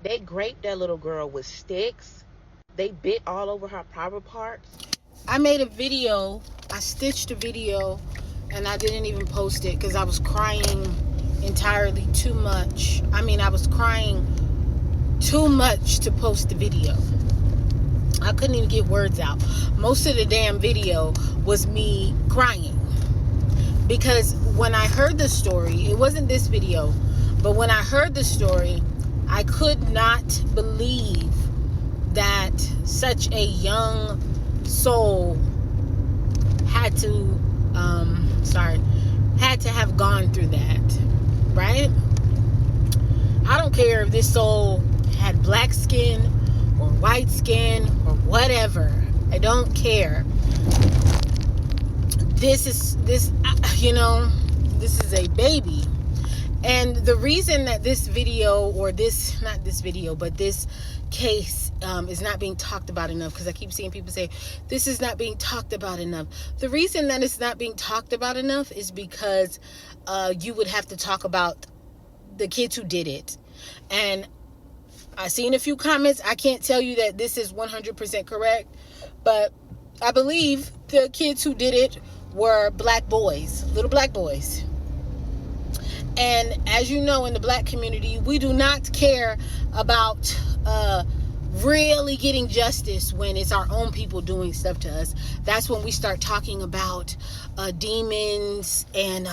They raped that little girl with sticks. They bit all over her private parts. I made a video. I stitched a video, and I didn't even post it because I was crying entirely too much. I mean, I was crying too much to post the video. I couldn't even get words out. Most of the damn video was me crying. Because when I heard the story, it wasn't this video, but when I heard the story, I could not believe that such a young soul had to have gone through that, right? I don't care if this soul had black skin or white skin or whatever. I don't care. This is a baby. And the reason that this video, or this, not this video, but this case is not being talked about enough, because I keep seeing people say, this is not being talked about enough. The reason that it's not being talked about enough is because you would have to talk about the kids who did it. And I've seen a few comments. I can't tell you that this is 100% correct, but I believe the kids who did it were black boys, little black boys. And as you know, in the black community, we do not care about really getting justice when it's our own people doing stuff to us. That's when we start talking about demons and,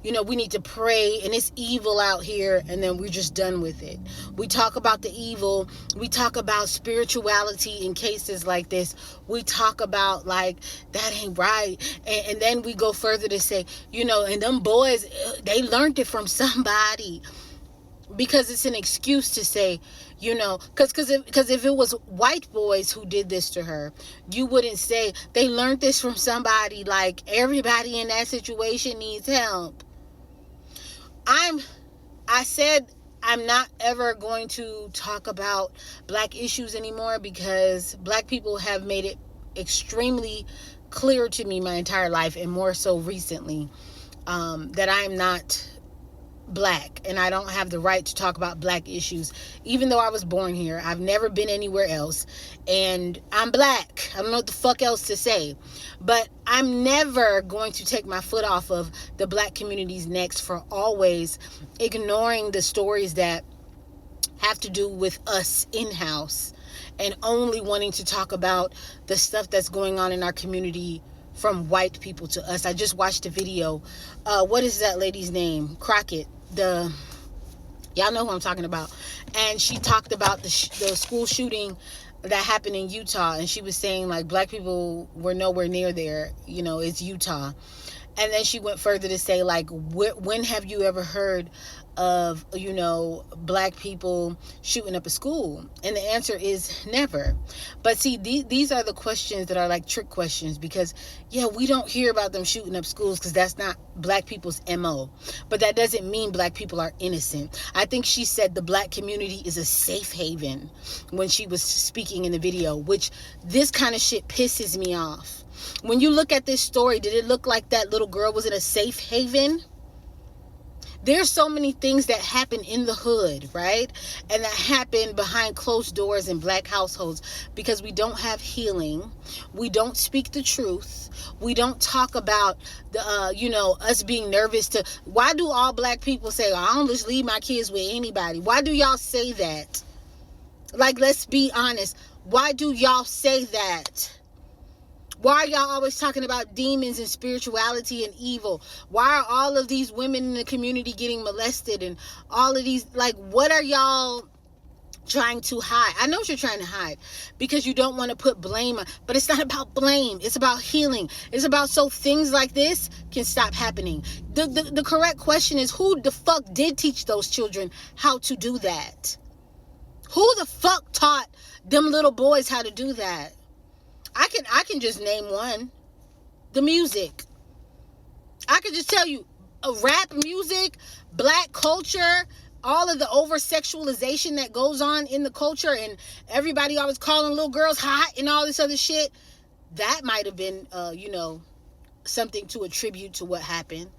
we need to pray and it's evil out here, and then we're just done with it. We talk about the evil. We talk about spirituality in cases like this. We talk about like, that ain't right. And then we go further to say, and them boys, they learned it from somebody. Because it's an excuse to say, because if it was white boys who did this to her, you wouldn't say they learned this from somebody. Like, everybody in that situation needs help. I said I'm not ever going to talk about black issues anymore, because black people have made it extremely clear to me my entire life, and more so recently, that I am not black, and I don't have the right to talk about black issues. Even though I was born here, I've never been anywhere else, and I'm black. I don't know what the fuck else to say, but I'm never going to take my foot off of the black community's necks for always ignoring the stories that have to do with us in-house, and only wanting to talk about the stuff that's going on in our community from white people to us. I just watched a video. What is that lady's name? Crockett. Y'all know who I'm talking about. And she talked about the school shooting that happened in Utah. And she was saying, like, black people were nowhere near there. It's Utah. And then she went further to say, like, when have you ever heard of, black people shooting up a school? And the answer is never. But see, these are the questions that are like trick questions, because, we don't hear about them shooting up schools because that's not black people's MO. But that doesn't mean black people are innocent. I think she said the black community is a safe haven when she was speaking in the video, which this kind of shit pisses me off. When you look at this story, did it look like that little girl was in a safe haven? There's so many things that happen in the hood, right? And that happen behind closed doors in black households, because we don't have healing. We don't speak the truth. We don't talk about us being nervous to. Why do all black people say, I don't just leave my kids with anybody? Why do y'all say that? Like, let's be honest. Why do y'all say that? Why are y'all always talking about demons and spirituality and evil? Why are all of these women in the community getting molested and all of these, like, what are y'all trying to hide? I know what you're trying to hide, because you don't want to put blame on, but it's not about blame. It's about healing. It's about so things like this can stop happening. The correct question is, who the fuck did teach those children how to do that? Who the fuck taught them little boys how to do that? I can just name one. The music. I can just tell you, rap music, black culture, all of the over-sexualization that goes on in the culture, and everybody always calling little girls hot and all this other shit. That might have been, something to attribute to what happened.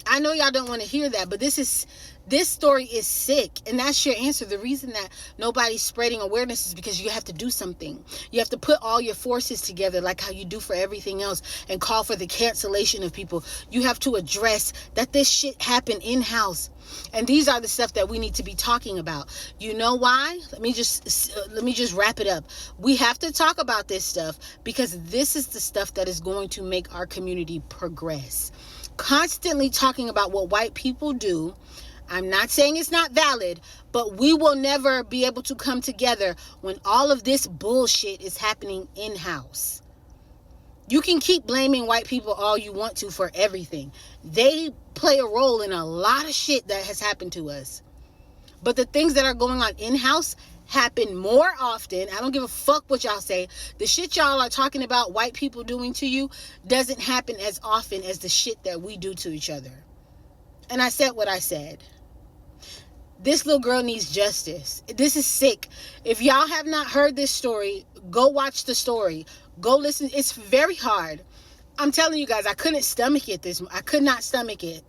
I know y'all don't want to hear that, but this story is sick, and that's your answer. The reason that nobody's spreading awareness is because you have to do something. You have to put all your forces together like how you do for everything else and call for the cancellation of people. You have to address that this shit happened in-house. And these are the stuff that we need to be talking about. You know why? Let me just wrap it up. We have to talk about this stuff because this is the stuff that is going to make our community progress. Constantly talking about what white people do. I'm not saying it's not valid, but we will never be able to come together when all of this bullshit is happening in-house. You can keep blaming white people all you want to for everything. They play a role in a lot of shit that has happened to us. But the things that are going on in-house happen more often. I don't give a fuck what y'all say. The shit y'all are talking about white people doing to you doesn't happen as often as the shit that we do to each other. And I said what I said. This little girl needs justice. This is sick. If y'all have not heard this story, go watch the story. Go listen. It's very hard. I'm telling you guys, I couldn't stomach it. I could not stomach it.